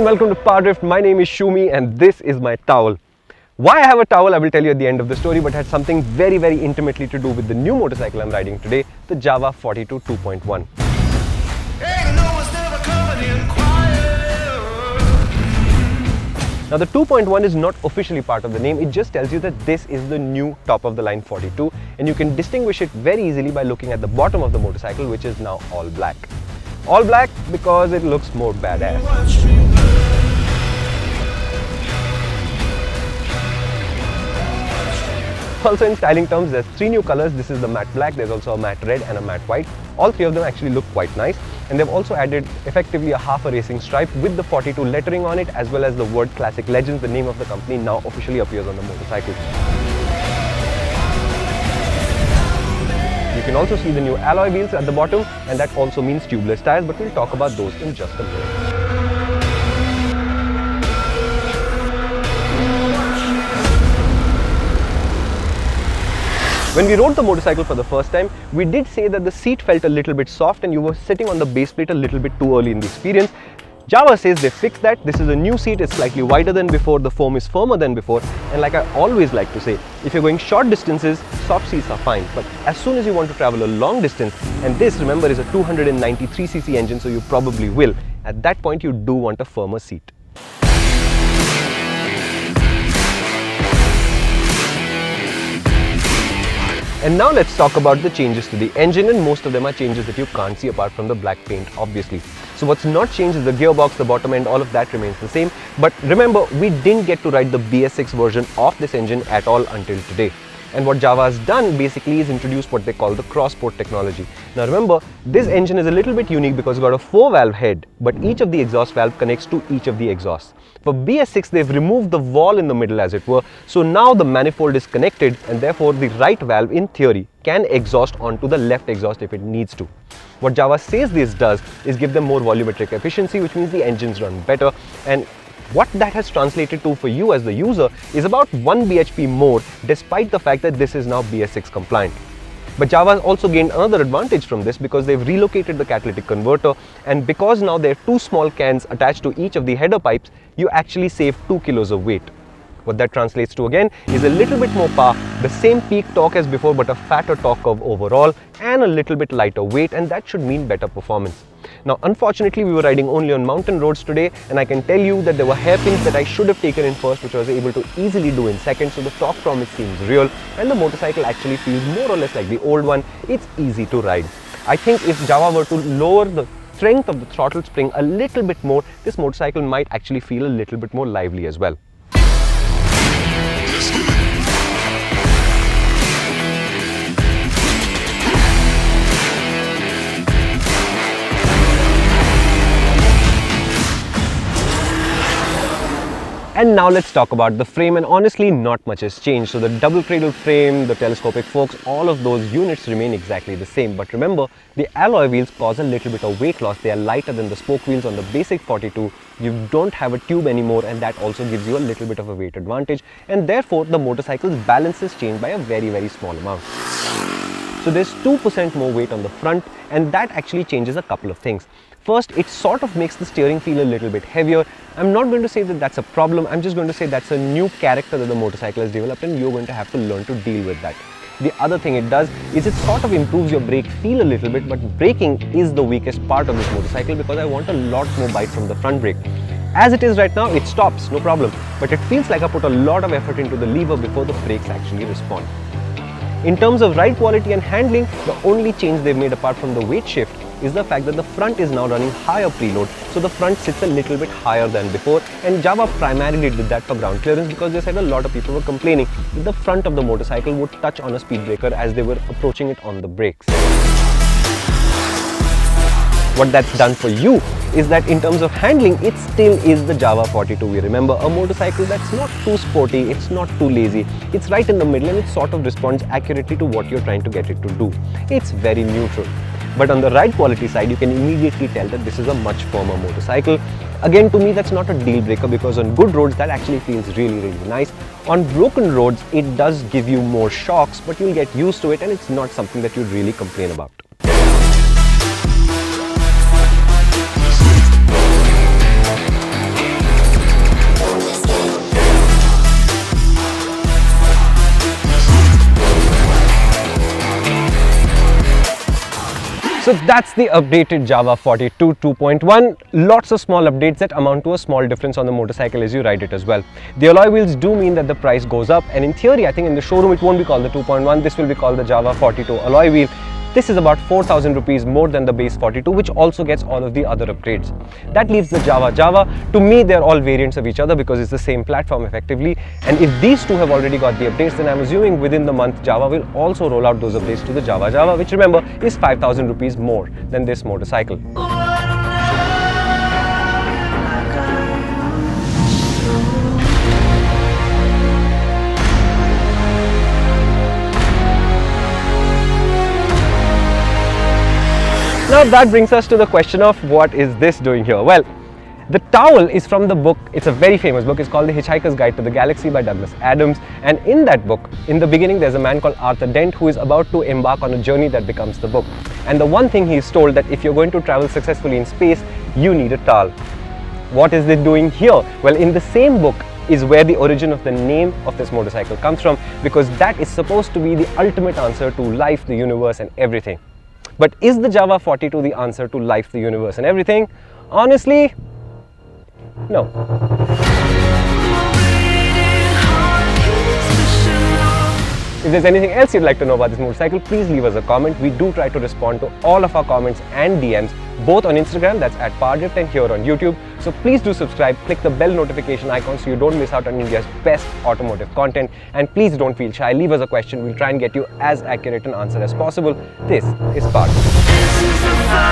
and welcome to PowerDrift. My name is Shumi and this is my towel. Why I have a towel I will tell you at the end of the story, but it had something very intimately to do with the new motorcycle I'm riding today, the Jawa 42 2.1. Now the 2.1 is not officially part of the name, it just tells you that this is the new top of the line 42 and you can distinguish it very easily by looking at the bottom of the motorcycle, which is now all black. All black because it looks more badass. Also in styling terms, there's three new colors. This is the matte black, there's also a matte red and a matte white. All three of them actually look quite nice, and they've also added effectively a half a racing stripe with the 42 lettering on it, as well as the word Classic Legends, the name of the company, now officially appears on the motorcycle. You can also see the new alloy wheels at the bottom, and that also means tubeless tires, but we'll talk about those in just a minute. When we rode the motorcycle for the first time, we did say that the seat felt a little bit soft and you were sitting on the base plate a little bit too early in the experience. Jawa says they fixed that. This is a new seat, it's slightly wider than before, the foam is firmer than before, and like I always like to say, if you're going short distances, soft seats are fine, but as soon as you want to travel a long distance, and this, remember, is a 293cc engine, so you probably will, at that point you do want a firmer seat. And now let's talk about the changes to the engine, and most of them are changes that you can't see apart from the black paint, obviously. So what's not changed is the gearbox, the bottom end, all of that remains the same. But remember, we didn't get to ride the BS6 version of this engine at all until today. And what Jawa has done basically is introduce what they call the cross-port technology. Now remember, this engine is a little bit unique because it's got a 4-valve head, but each of the exhaust valve connects to each of the exhausts. For BS6, they've removed the wall in the middle, as it were, so now the manifold is connected and therefore the right valve, in theory, can exhaust onto the left exhaust if it needs to. What Jawa says this does is give them more volumetric efficiency, which means the engines run better, and what that has translated to for you as the user is about 1 bhp more, despite the fact that this is now BS6 compliant. But Jawa has also gained another advantage from this because they've relocated the catalytic converter, and because now there are two small cans attached to each of the header pipes, you actually save 2 kilos of weight. What that translates to again is a little bit more power, the same peak torque as before but a fatter torque curve overall, and a little bit lighter weight, and that should mean better performance. Now unfortunately we were riding only on mountain roads today, and I can tell you that there were hairpins that I should have taken in first, which I was able to easily do in second, so the torque promise seems real and the motorcycle actually feels more or less like the old one. It's easy to ride. I think if Jawa were to lower the strength of the throttle spring a little bit more, this motorcycle might actually feel a little bit more lively as well. And now let's talk about the frame, and honestly not much has changed. So the double cradle frame, the telescopic forks, all of those units remain exactly the same. But remember, the alloy wheels cause a little bit of weight loss. They are lighter than the spoke wheels on the basic 42. You don't have a tube anymore, and that also gives you a little bit of a weight advantage, and therefore the motorcycle's balance is changed by a very small amount. So there's 2% more weight on the front, and that actually changes a couple of things. First, it sort of makes the steering feel a little bit heavier. I'm not going to say that that's a problem, I'm just going to say that's a new character that the motorcycle has developed, and you're going to have to learn to deal with that. The other thing it does is it sort of improves your brake feel a little bit, but braking is the weakest part of this motorcycle because I want a lot more bite from the front brake. As it is right now, it stops, no problem, but it feels like I put a lot of effort into the lever before the brakes actually respond. In terms of ride quality and handling, the only change they've made apart from the weight shift is the fact that the front is now running higher preload, so the front sits a little bit higher than before, and Jawa primarily did that for ground clearance because they said a lot of people were complaining that the front of the motorcycle would touch on a speed breaker as they were approaching it on the brakes. What that's done for you is that in terms of handling, it still is the Jawa 42. We remember, a motorcycle that's not too sporty, it's not too lazy, it's right in the middle, and it sort of responds accurately to what you're trying to get it to do. It's very neutral. But on the ride quality side, you can immediately tell that this is a much firmer motorcycle. Again, to me, that's not a deal breaker because on good roads, that actually feels really nice. On broken roads, it does give you more shocks, but you'll get used to it, and it's not something that you'd really complain about. So that's the updated Jawa 42 2.1. Lots of small updates that amount to a small difference on the motorcycle as you ride it as well. The alloy wheels do mean that the price goes up, and in theory I think in the showroom it won't be called the 2.1, this will be called the Jawa 42 alloy wheel. This is about 4,000 rupees more than the base 42, which also gets all of the other upgrades. That leaves the Jawa. To me, they're all variants of each other because it's the same platform effectively. And if these two have already got the updates, then I'm assuming within the month, Jawa will also roll out those updates to the Jawa, which remember is 5,000 rupees more than this motorcycle. Now that brings us to the question of what is this doing here? Well, the towel is from the book. It's a very famous book. It's called The Hitchhiker's Guide to the Galaxy by Douglas Adams. And in that book, in the beginning, there's a man called Arthur Dent who is about to embark on a journey that becomes the book. And the one thing he is told that if you're going to travel successfully in space, you need a towel. What is it doing here? Well, in the same book is where the origin of the name of this motorcycle comes from, because that is supposed to be the ultimate answer to life, the universe and everything. But is the Jawa 42 the answer to life, the universe and everything? Honestly, no. If there's anything else you'd like to know about this motorcycle, please leave us a comment. We do try to respond to all of our comments and DMs, both on Instagram, that's at PowerDrift, and here on YouTube. So please do subscribe, click the bell notification icon so you don't miss out on India's best automotive content. And please don't feel shy, leave us a question. We'll try and get you as accurate an answer as possible. This is PowerDrift.